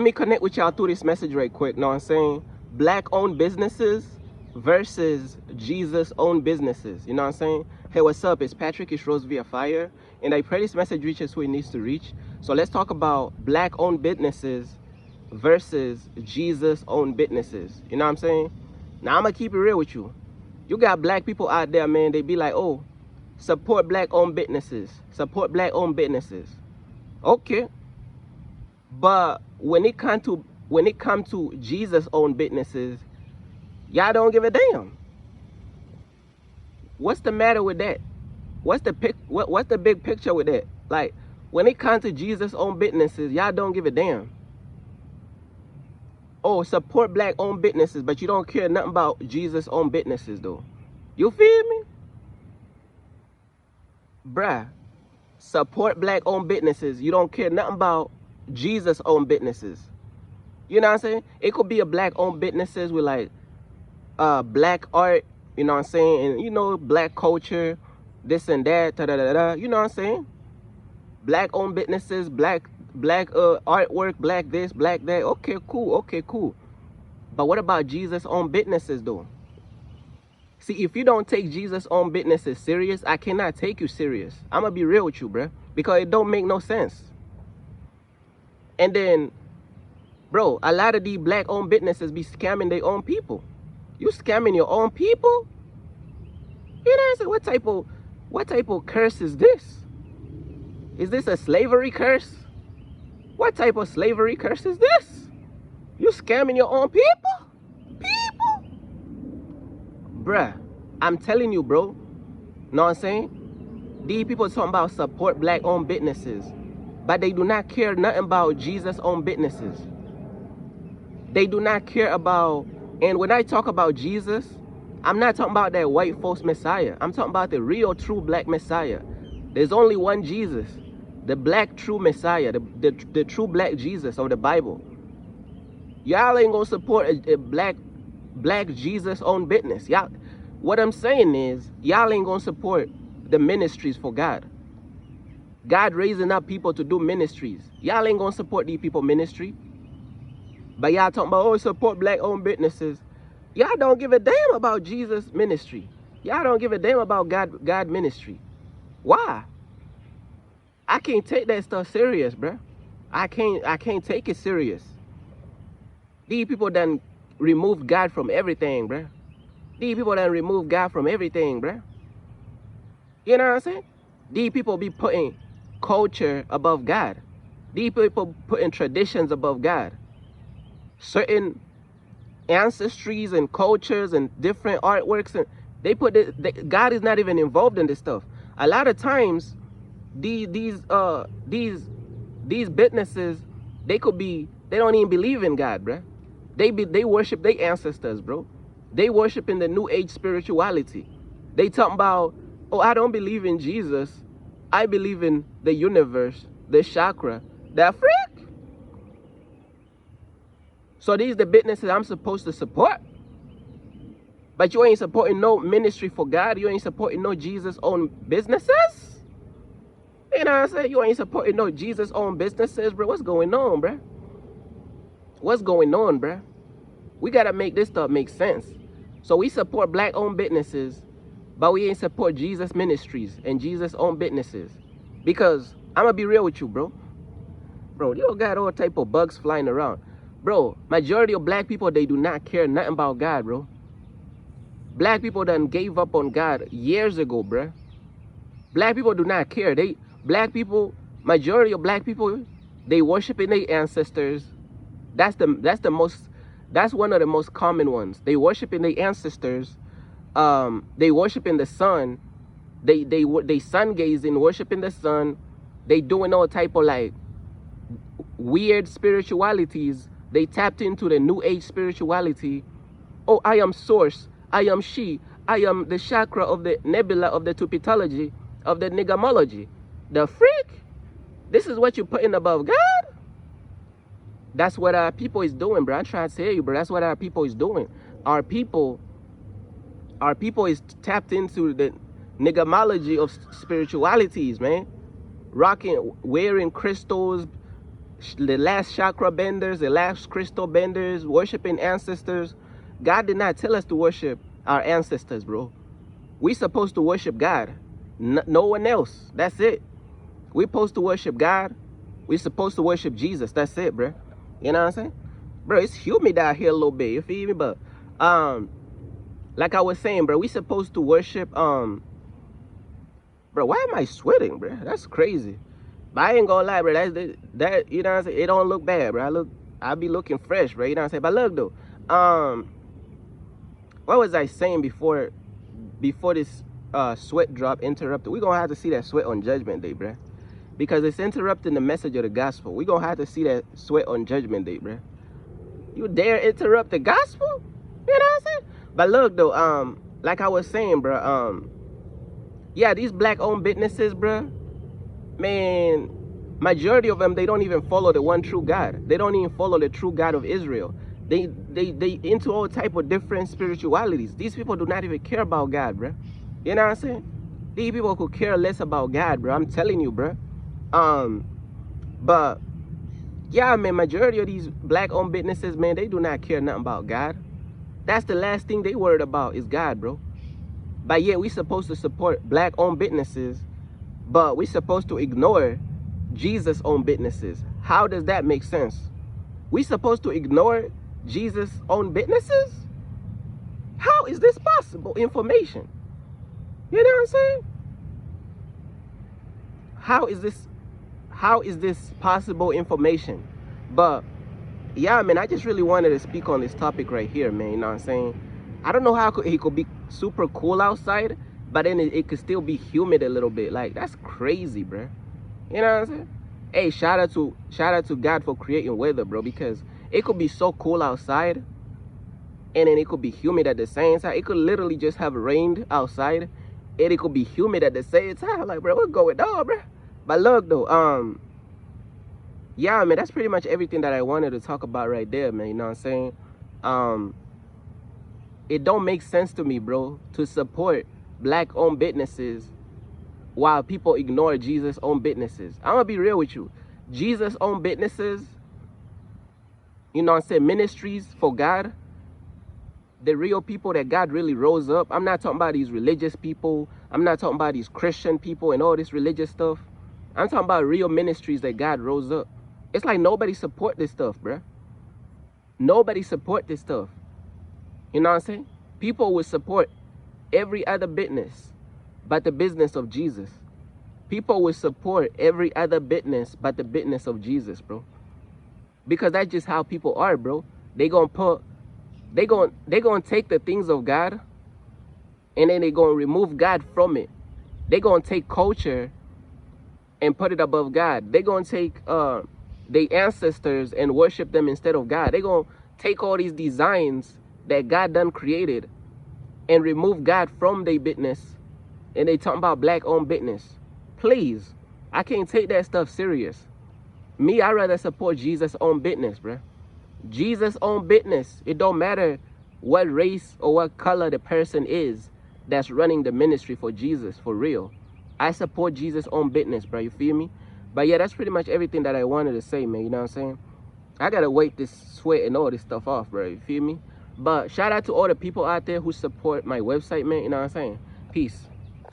Let me connect with y'all through this message right quick. Know what I'm saying? Black-owned businesses versus Jesus-owned businesses. You know what I'm saying? Hey, what's up? It's Patrick. It's Rose via Fire. And I pray this message reaches who it needs to reach. So let's talk about black-owned businesses versus Jesus-owned businesses. You know what I'm saying? Now, I'm going to keep it real with you. You got black people out there, man. They be like, oh, support black-owned businesses. Support black-owned businesses. Okay. But when it comes to Jesus-owned businesses, y'all don't give a damn. What's the matter with that? What's the big picture with that? Like, when it comes to Jesus-owned businesses, y'all don't give a damn. Oh, support black-owned businesses, but you don't care nothing about Jesus-owned businesses, though. You feel me? Bruh, support black-owned businesses. You don't care nothing about Jesus-owned businesses. You know what I'm saying? It could be a black-owned businesses with like black art, you know what I'm saying? And you know, black culture, this and that, da da da da. You know what I'm saying? Black-owned businesses, black artwork, black this, black that. Okay, cool. Okay, cool. But what about Jesus-owned businesses though? See, if you don't take Jesus-owned businesses serious, I cannot take you serious. I'm gonna be real with you, bruh, because it don't make no sense. And then, bro, a lot of these black-owned businesses be scamming their own people. You scamming your own people? You know what I'm saying? What type of curse is this? Is this a slavery curse? What type of slavery curse is this? You scamming your own people? Bruh, I'm telling you, bro. Know what I'm saying? These people talking about support black-owned businesses, but they do not care nothing about Jesus-owned businesses. They do not care about, and when I talk about Jesus, I'm not talking about that white false Messiah. I'm talking about the real, true black Messiah. There's only one Jesus, the black true Messiah, the true black Jesus of the Bible. Y'all ain't gonna support a black Jesus-owned business. Y'all, what I'm saying is, y'all ain't gonna support the ministries for God. God raising up people to do ministries. Y'all ain't gonna support these people ministry. But y'all talking about, oh, support black-owned businesses. Y'all don't give a damn about Jesus ministry. Y'all don't give a damn about God ministry. Why? I can't take that stuff serious, bruh. I can't take it serious. These people done removed God from everything, bruh. These people done removed God from everything, bruh. You know what I'm saying? These people be putting culture above God. These people putting traditions above God. Certain ancestries and cultures and different artworks, and they put it, God is not even involved in this stuff. A lot of times, these businesses, they don't even believe in God, bruh. They worship their ancestors, bro. They worship in the new age spirituality. They talking about, oh, I don't believe in Jesus. I believe in the universe, the chakra, the freak. So these the businesses I'm supposed to support. But you ain't supporting no ministry for God. You ain't supporting no Jesus-owned businesses. You know what I'm saying? You ain't supporting no Jesus-owned businesses, bro. What's going on, bro? What's going on, bro? We got to make this stuff make sense. So we support black-owned businesses, but we ain't support Jesus ministries and Jesus-owned businesses. Because I'm going to be real with you, bro. Bro, you got all type of bugs flying around. Bro, majority of black people, they do not care nothing about God, bro. Black people done gave up on God years ago, bro. Black people do not care. Majority of black people, they worshiping their ancestors. That's one of the most common ones. They worshiping their ancestors. They worshiping the sun. They sun gazing, worshiping the sun. They doing all type of like weird spiritualities. They tapped into the new age spirituality. Oh, I am source. I am she. I am the chakra of the nebula of the tupitology, of the nigamology. The freak? This is what you putting above God? That's what our people is doing, bro. I'm trying to tell you, bro. That's what our people is doing. Our people is tapped into the nigamology of spiritualities, man. Wearing crystals, the last chakra benders, the last crystal benders, worshiping ancestors. God did not tell us to worship our ancestors, bro. We supposed to worship God, no one else. That's it. We supposed to worship God. We supposed to worship Jesus. That's it, bro. You know what I'm saying? Bro, it's humid out here a little bit, you feel me? But like I was saying, bro, we supposed to worship bro, why am I sweating, bro? That's crazy. But I ain't gonna lie, bro. That you know what I'm saying? It don't look bad, bro. I be looking fresh, bro. You know what I'm saying? But look though, what was I saying before this sweat drop interrupted? We gonna have to see that sweat on Judgment Day, bro, because it's interrupting the message of the gospel. We gonna have to see that sweat on Judgment Day, bro. You dare interrupt the gospel? You know what I'm saying? But look though, like I was saying, bro, yeah, these black-owned businesses, bro, man, majority of them, they don't even follow the one true God. They don't even follow the true God of Israel. They into all type of different spiritualities. These people do not even care about God, bro. You know what I'm saying? These people could care less about God, bro. I'm telling you, bro. But yeah, man, majority of these black-owned businesses, man, they do not care nothing about God. That's the last thing they worried about is God, bro. But yet we supposed to support black-owned businesses, but we supposed to ignore Jesus-owned businesses. How does that make sense? We supposed to ignore Jesus-owned businesses? How is this possible information? You know what I'm saying? How is this possible information? But yeah, man, I just really wanted to speak on this topic right here, man. You know what I'm saying? I don't know how it could be super cool outside, but then it could still be humid a little bit. Like, that's crazy, bro. You know what I'm saying? Hey, shout out to God for creating weather, bro, because it could be so cool outside and then it could be humid at the same time. It could literally just have rained outside and it could be humid at the same time. Like, bro, what's going on, bro? But look though, yeah, man, that's pretty much everything that I wanted to talk about right there, man. You know what I'm saying? It don't make sense to me, bro, to support black-owned businesses while people ignore Jesus-owned businesses. I'm gonna be real with you. Jesus-owned businesses, you know what I'm saying, ministries for God, the real people that God really rose up. I'm not talking about these religious people. I'm not talking about these Christian people and all this religious stuff. I'm talking about real ministries that God rose up. It's like nobody support this stuff, bro. Nobody support this stuff. You know what I'm saying? People would support every other business but the business of Jesus. People would support every other business but the business of Jesus, bro. Because that's just how people are, bro. They gonna take the things of God and then they gonna remove God from it. They gonna take culture and put it above God. They gonna take their ancestors and worship them instead of God. They gonna take all these designs that God done created and remove God from their business, and they talking about black-owned business. Please, I can't take that stuff serious. Me, I rather support Jesus-owned business, bro. Jesus-owned business. It don't matter what race or what color the person is that's running the ministry for Jesus, for real. I support Jesus-owned business, bro. You feel me? But yeah, that's pretty much everything that I wanted to say, man. You know what I'm saying? I gotta wait this sweat and all this stuff off, bro. You feel me? But shout out to all the people out there who support my website, man. You know what I'm saying? Peace.